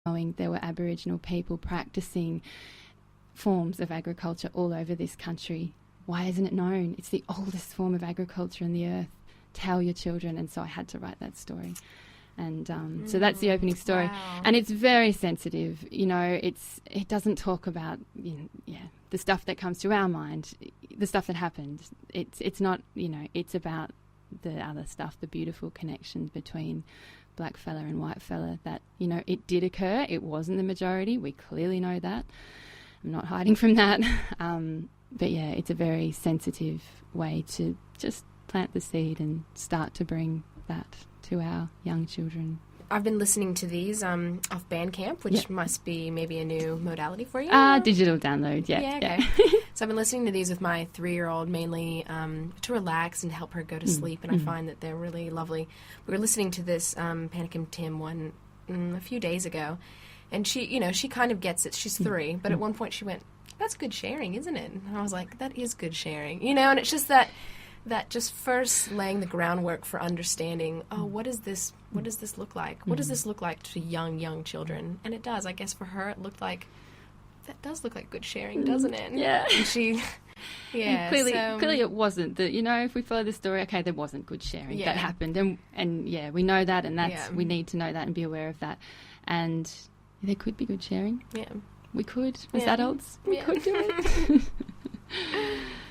knowing there were Aboriginal people practicing forms of agriculture all over this country. Why isn't it known? It's the oldest form of agriculture on the earth. Tell your children. And so I had to write that story. And so that's the opening story. Wow. And it's very sensitive. You know, it doesn't talk about, the stuff that comes to our mind, the stuff that happened. It's not, it's about the other stuff, the beautiful connections between black fella and white fella that, it did occur. It wasn't the majority. We clearly know that. I'm not hiding from that. But yeah, it's a very sensitive way to just plant the seed and start to bring that to our young children. I've been listening to these off Bandcamp, which must be maybe a new modality for you. Digital download, yeah. Okay. So I've been listening to these with my 3-year-old mainly to relax and help her go to sleep, and I find that they're really lovely. We were listening to this Panic and Tim one a few days ago, and she kind of gets it. She's 3, but at one point she went, "That's good sharing, isn't it?" And I was like, "That is good sharing," and it's just that just first laying the groundwork for understanding, what does this look like? What does this look like to young children? And it does. I guess for her it looked like, that does look like good sharing, doesn't it? Yeah. And she, yeah. And clearly it wasn't. That, if we follow the story, okay, there wasn't good sharing. That happened. And we know that, and we need to know that and be aware of that. And there could be good sharing. Yeah. We could, as adults. We could do it.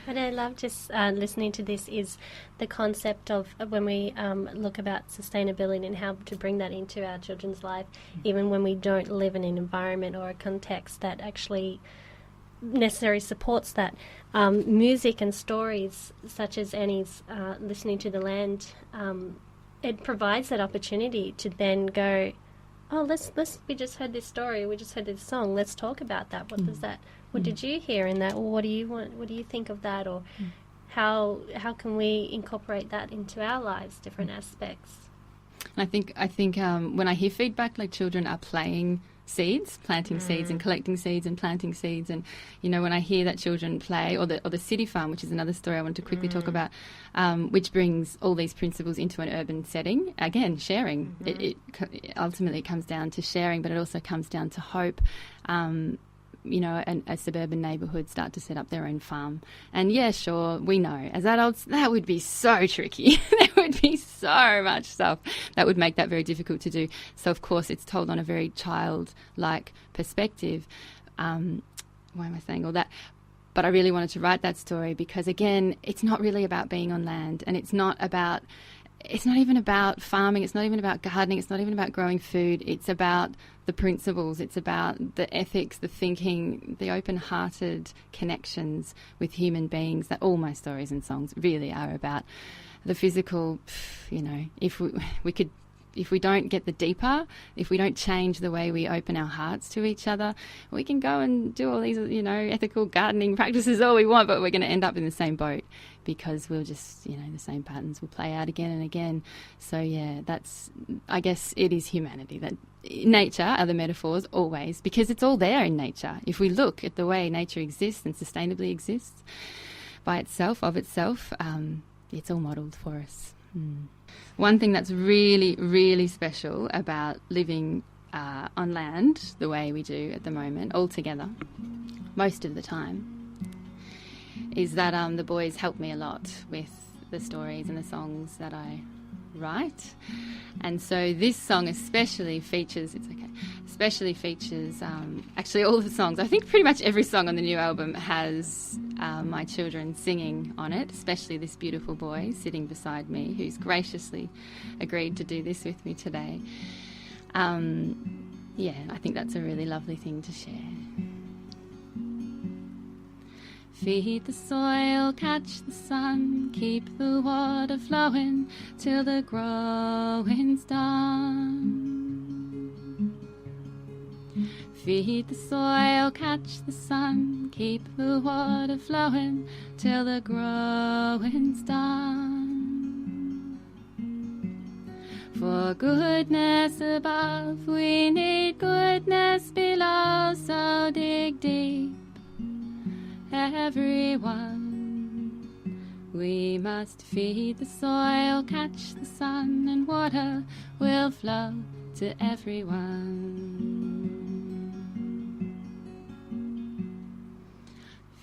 What I love just listening to this is the concept of when we look about sustainability and how to bring that into our children's life, even when we don't live in an environment or a context that actually necessarily supports that. Music and stories such as Annie's Listening to the Land, it provides that opportunity to then go, we just heard this story, we just heard this song, let's talk about that. What does that, what did you hear in that, or what do you think of that, or how can we incorporate that into our lives, different aspects? I think when I hear feedback, like children are planting seeds and collecting seeds and planting seeds, and when I hear that children play, or the city farm, which is another story I want to quickly talk about, which brings all these principles into an urban setting. Again, sharing. It ultimately comes down to sharing, but it also comes down to hope. A suburban neighbourhood start to set up their own farm. And yeah, sure, we know as adults that would be so tricky. There would be so much stuff that would make that very difficult to do. So of course it's told on a very childlike perspective. Why am I saying all that? But I really wanted to write that story because, again, it's not really about being on land, and it's not even about farming, it's not even about gardening, it's not even about growing food. It's about the principles, it's about the ethics, the thinking, the open-hearted connections with human beings that all my stories and songs really are about. The physical, if we don't get the deeper, if we don't change the way we open our hearts to each other, we can go and do all these, ethical gardening practices all we want, but we're going to end up in the same boat because we'll just, the same patterns will play out again and again. So, yeah, I guess it is humanity. That nature are the metaphors always, because it's all there in nature. If we look at the way nature exists and sustainably exists by itself, of itself, it's all modelled for us. One thing that's really, really special about living on land the way we do at the moment, all together, most of the time, is that the boys help me a lot with the stories and the songs that I write. And so this song especially features, actually all of the songs. I think pretty much every song on the new album has my children singing on it, especially this beautiful boy sitting beside me who's graciously agreed to do this with me today. I think that's a really lovely thing to share. Feed the soil, catch the sun, keep the water flowing till the growing's done. Feed the soil, catch the sun, keep the water flowing till the growing's done. For goodness above, we need goodness below, so dig deep, everyone. We must feed the soil, catch the sun, and water will flow to everyone.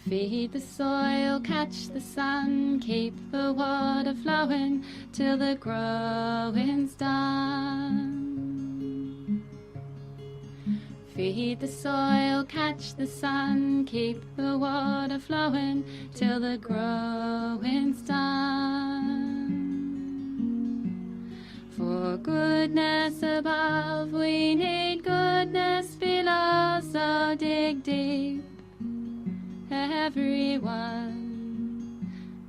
Feed the soil, catch the sun, keep the water flowing till the growing's done. Feed the soil, catch the sun, keep the water flowing till the growing's done. For goodness above, we need goodness below, so dig deep, everyone.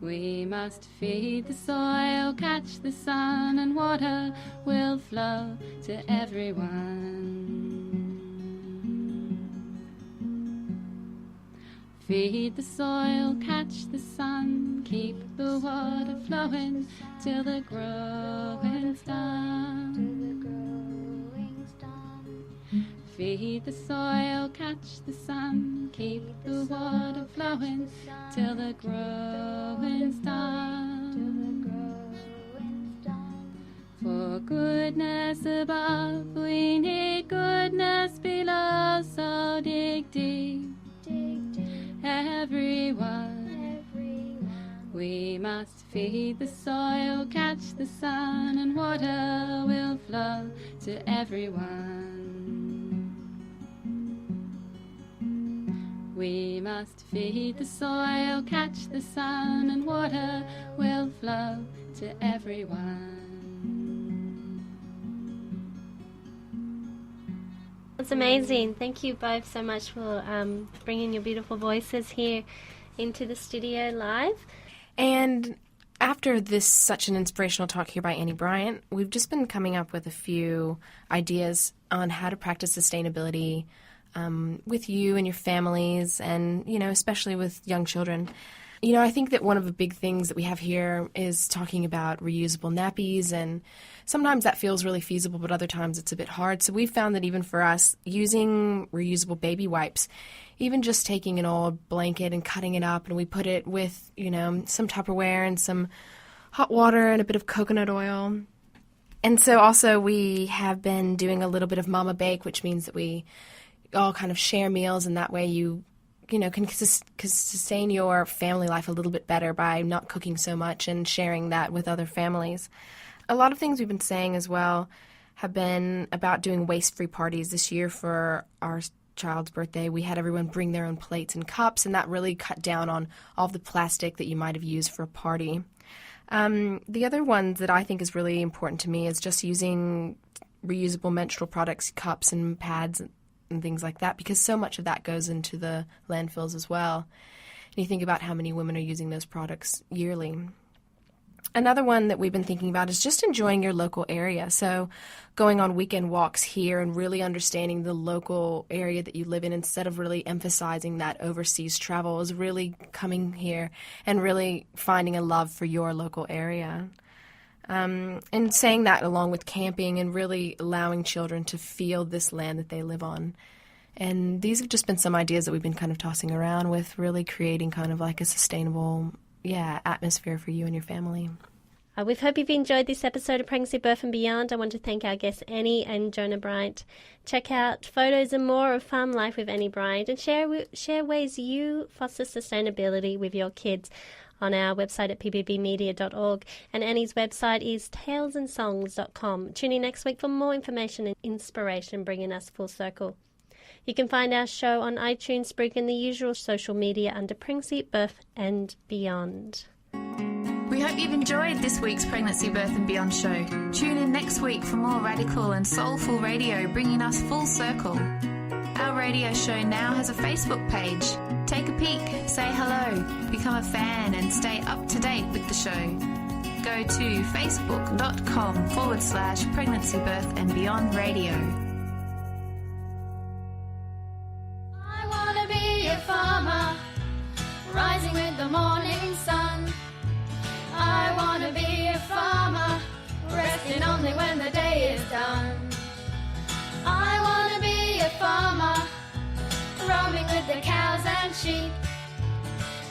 We must feed the soil, catch the sun, and water will flow to everyone. Feed the soil, catch the sun, keep the water flowing till the growing's done. Feed the soil, catch the sun, keep the water flowing till the growing's done. For goodness above, we need goodness below, so dig deep, everyone. We must feed the soil, catch the sun, and water will flow to everyone. We must feed the soil, catch the sun, and water will flow to everyone. That's amazing. Thank you both so much for bringing your beautiful voices here into the studio live. And after this such an inspirational talk here by Annie Byrant, we've just been coming up with a few ideas on how to practice sustainability with you and your families, and, you know, especially with young children. You know, I think that one of the big things that we have here is talking about reusable nappies, and sometimes that feels really feasible, but other times it's a bit hard. So we've found that even for us, using reusable baby wipes, even just taking an old blanket and cutting it up, and we put it with, you know, some Tupperware and some hot water and a bit of coconut oil. And so also we have been doing a little bit of Mama Bake, which means that we all kind of share meals, and that way you know, can sustain your family life a little bit better by not cooking so much and sharing that with other families. A lot of things we've been saying as well have been about doing waste-free parties. This year for our child's birthday, we had everyone bring their own plates and cups, and that really cut down on all of the plastic that you might have used for a party. The other one that I think is really important to me is just using reusable menstrual products, cups and pads and things like that, because so much of that goes into the landfills as well. And you think about how many women are using those products yearly. Another one that we've been thinking about is just enjoying your local area. So going on weekend walks here and really understanding the local area that you live in, instead of really emphasizing that overseas travel, is really coming here and really finding a love for your local area. And saying that along with camping and really allowing children to feel this land that they live on. And these have just been some ideas that we've been kind of tossing around with, really creating kind of like a sustainable, atmosphere for you and your family. We hope you've enjoyed this episode of Pregnancy, Birth and Beyond. I want to thank our guests Annie and Jonah Bryant. Check out photos and more of farm life with Annie Bryant, and share ways you foster sustainability with your kids on our website at pbbmedia.org, and Annie's website is talesandsongs.com. Tune in next week for more information and inspiration, bringing us full circle. You can find our show on iTunes, Spreaker, and the usual social media under Pregnancy, Birth and Beyond. We hope you've enjoyed this week's Pregnancy, Birth and Beyond show. Tune in next week for more radical and soulful radio, bringing us full circle. Our radio show now has a Facebook page. Take a peek, say hello, become a fan, and stay up to date with the show. Go to facebook.com/Pregnancy, Birth and Beyond Radio. I want to be a farmer, rising with the morning sun. I want to be a farmer, resting only when the day is done. I want to be a farmer, roaming with the cows and sheep.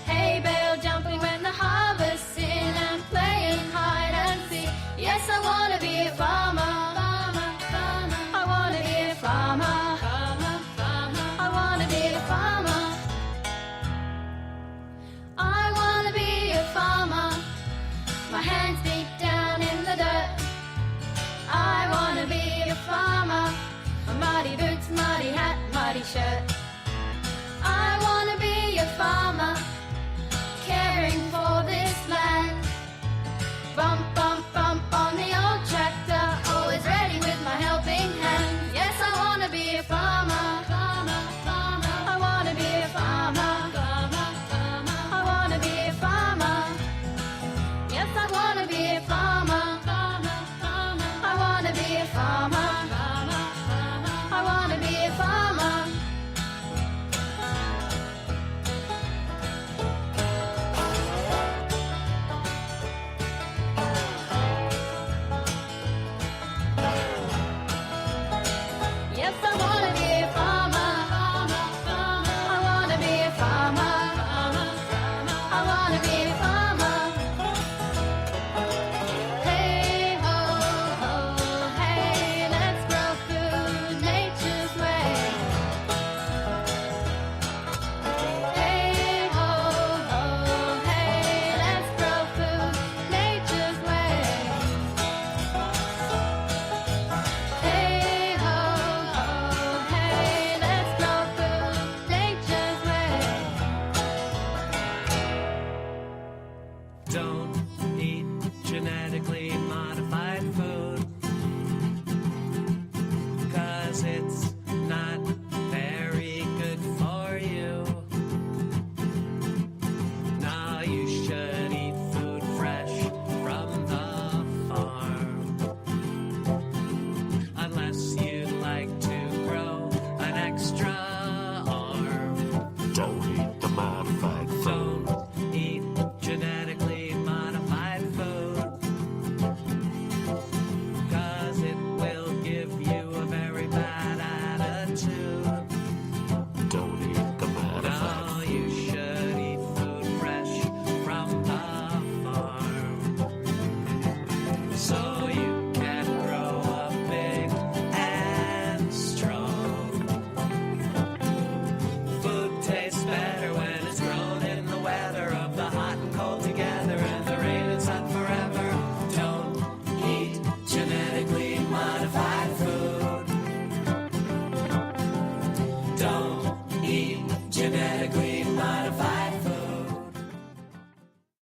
Hay bale jumping when the harvest's in, and playing hide and seek. Yes, I want to be a farmer, farmer, farmer. I want to be a farmer, farmer, farmer. I want to be a farmer. muddy hat, muddy shirt. I wanna be a farmer.